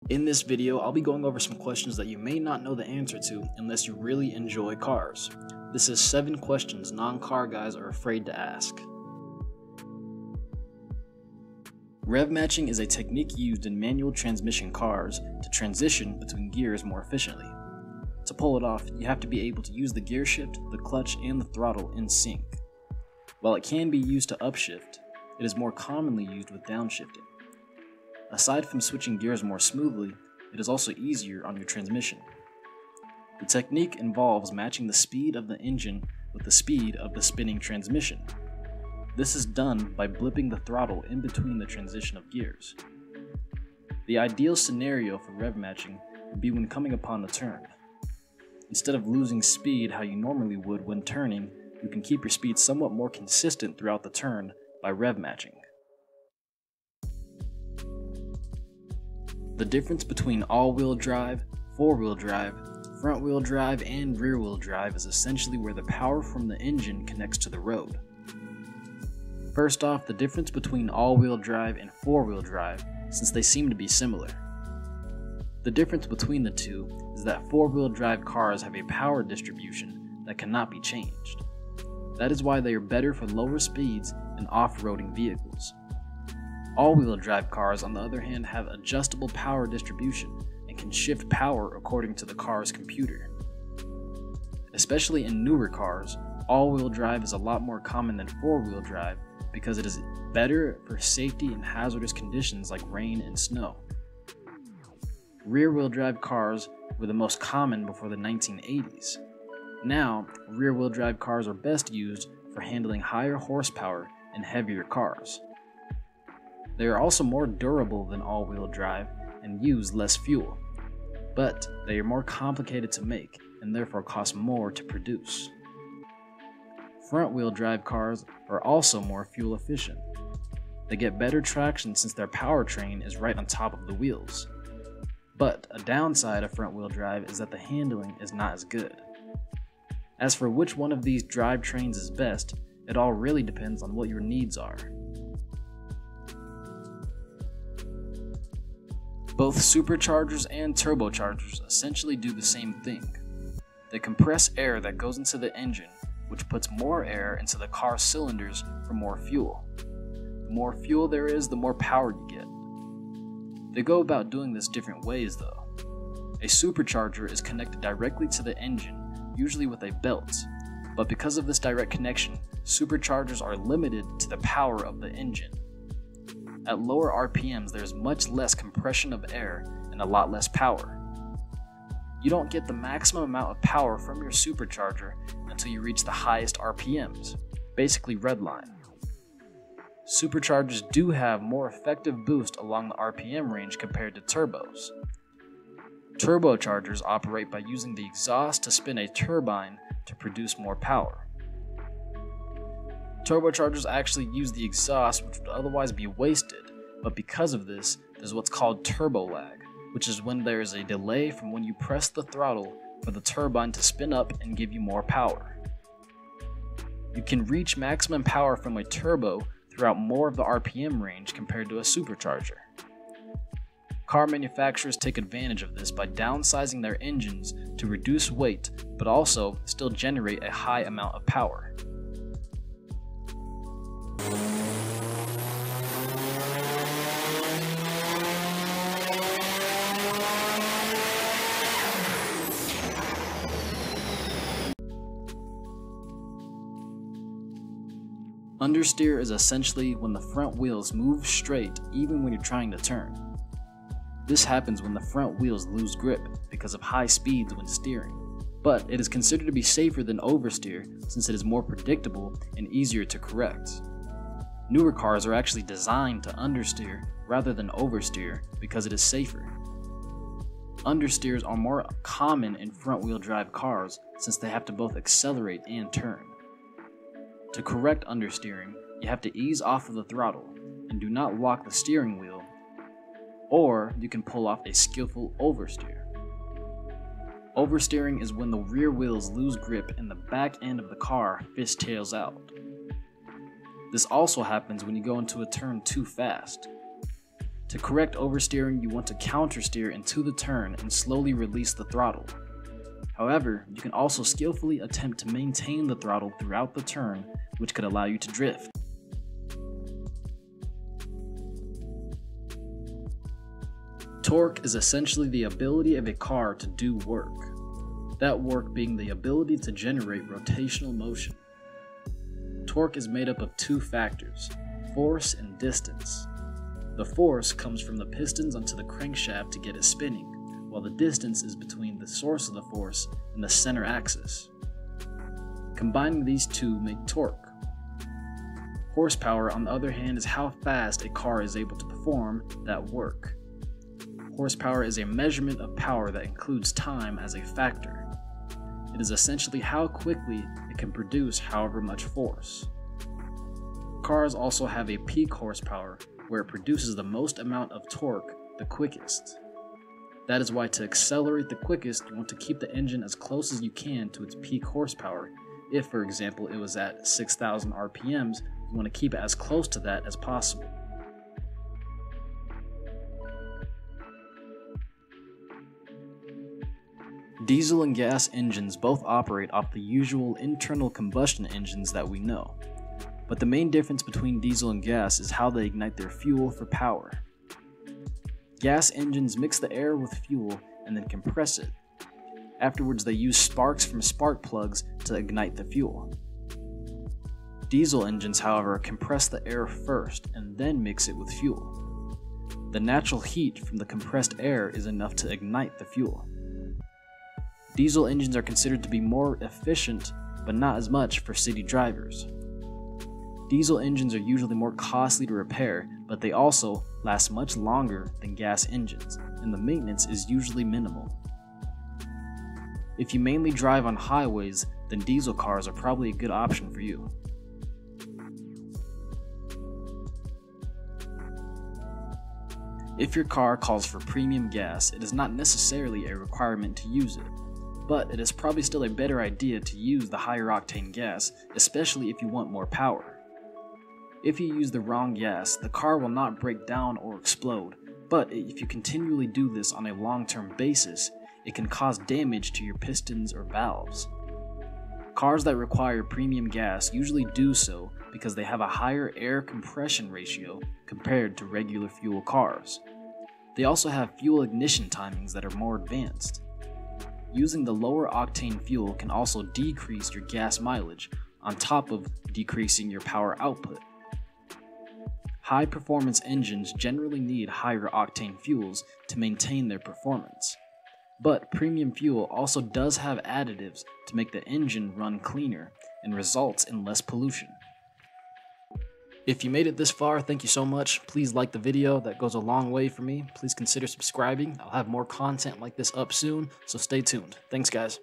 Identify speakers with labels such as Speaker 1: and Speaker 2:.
Speaker 1: In this video, I'll be going over some questions that you may not know the answer to unless you really enjoy cars. This is 7 questions non-car guys are afraid to ask. Rev matching is a technique used in manual transmission cars to transition between gears more efficiently. To pull it off, you have to be able to use the gear shift, the clutch, and the throttle in sync. While it can be used to upshift, it is more commonly used with downshifting. Aside from switching gears more smoothly, it is also easier on your transmission. The technique involves matching the speed of the engine with the speed of the spinning transmission. This is done by blipping the throttle in between the transition of gears. The ideal scenario for rev matching would be when coming upon a turn. Instead of losing speed how you normally would when turning, you can keep your speed somewhat more consistent throughout the turn by rev matching. The difference between all-wheel drive, four-wheel drive, front-wheel drive, and rear-wheel drive is essentially where the power from the engine connects to the road. First off, the difference between all-wheel drive and four-wheel drive, since they seem to be similar. The difference between the two is that four-wheel drive cars have a power distribution that cannot be changed. That is why they are better for lower speeds and off-roading vehicles. All-wheel drive cars, on the other hand, have adjustable power distribution and can shift power according to the car's computer. Especially in newer cars, all-wheel drive is a lot more common than four-wheel drive because it is better for safety in hazardous conditions like rain and snow. Rear-wheel drive cars were the most common before the 1980s. Now, rear-wheel drive cars are best used for handling higher horsepower and heavier cars. They are also more durable than all-wheel drive and use less fuel, but they are more complicated to make and therefore cost more to produce. Front-wheel drive cars are also more fuel efficient. They get better traction since their powertrain is right on top of the wheels. But a downside of front-wheel drive is that the handling is not as good. As for which one of these drivetrains is best, it all really depends on what your needs are. Both superchargers and turbochargers essentially do the same thing. They compress air that goes into the engine, which puts more air into the car's cylinders for more fuel. The more fuel there is, the more power you get. They go about doing this different ways though. A supercharger is connected directly to the engine, usually with a belt, but because of this direct connection, superchargers are limited to the power of the engine. At lower RPMs, there is much less compression of air and a lot less power. You don't get the maximum amount of power from your supercharger until you reach the highest RPMs, basically redline. Superchargers do have more effective boost along the RPM range compared to turbos. Turbochargers operate by using the exhaust to spin a turbine to produce more power. Turbochargers actually use the exhaust, which would otherwise be wasted, but because of this, there's what's called turbo lag, which is when there is a delay from when you press the throttle for the turbine to spin up and give you more power. You can reach maximum power from a turbo throughout more of the RPM range compared to a supercharger. Car manufacturers take advantage of this by downsizing their engines to reduce weight, but also still generate a high amount of power. Understeer is essentially when the front wheels move straight even when you're trying to turn. This happens when the front wheels lose grip because of high speeds when steering, but it is considered to be safer than oversteer since it is more predictable and easier to correct. Newer cars are actually designed to understeer rather than oversteer because it is safer. Understeers are more common in front-wheel drive cars since they have to both accelerate and turn. To correct understeering, you have to ease off of the throttle and do not lock the steering wheel, or you can pull off a skillful oversteer. Oversteering is when the rear wheels lose grip and the back end of the car fishtails out. This also happens when you go into a turn too fast. To correct oversteering, you want to countersteer into the turn and slowly release the throttle. However, you can also skillfully attempt to maintain the throttle throughout the turn, which could allow you to drift. Torque is essentially the ability of a car to do work. That work being the ability to generate rotational motion. Torque is made up of two factors, force and distance. The force comes from the pistons onto the crankshaft to get it spinning, while the distance is between the source of the force and the center axis. Combining these two make torque. Horsepower, on the other hand, is how fast a car is able to perform that work. Horsepower is a measurement of power that includes time as a factor. It is essentially how quickly it can produce however much force. Cars also have a peak horsepower where it produces the most amount of torque the quickest. That is why to accelerate the quickest, you want to keep the engine as close as you can to its peak horsepower. If, for example, it was at 6,000 RPMs, you want to keep it as close to that as possible. Diesel and gas engines both operate off the usual internal combustion engines that we know, but the main difference between diesel and gas is how they ignite their fuel for power. Gas engines mix the air with fuel and then compress it. Afterwards, they use sparks from spark plugs to ignite the fuel. Diesel engines, however, compress the air first and then mix it with fuel. The natural heat from the compressed air is enough to ignite the fuel. Diesel engines are considered to be more efficient, but not as much for city drivers. Diesel engines are usually more costly to repair, but they also last much longer than gas engines, and the maintenance is usually minimal. If you mainly drive on highways, then diesel cars are probably a good option for you. If your car calls for premium gas, it is not necessarily a requirement to use it, but it is probably still a better idea to use the higher octane gas, especially if you want more power. If you use the wrong gas, the car will not break down or explode, but if you continually do this on a long-term basis, it can cause damage to your pistons or valves. Cars that require premium gas usually do so because they have a higher air compression ratio compared to regular fuel cars. They also have fuel ignition timings that are more advanced. Using the lower octane fuel can also decrease your gas mileage, on top of decreasing your power output. High performance engines generally need higher octane fuels to maintain their performance. But premium fuel also does have additives to make the engine run cleaner and results in less pollution. If you made it this far, thank you so much. Please like the video, that goes a long way for me. Please consider subscribing. I'll have more content like this up soon, so stay tuned. Thanks, guys.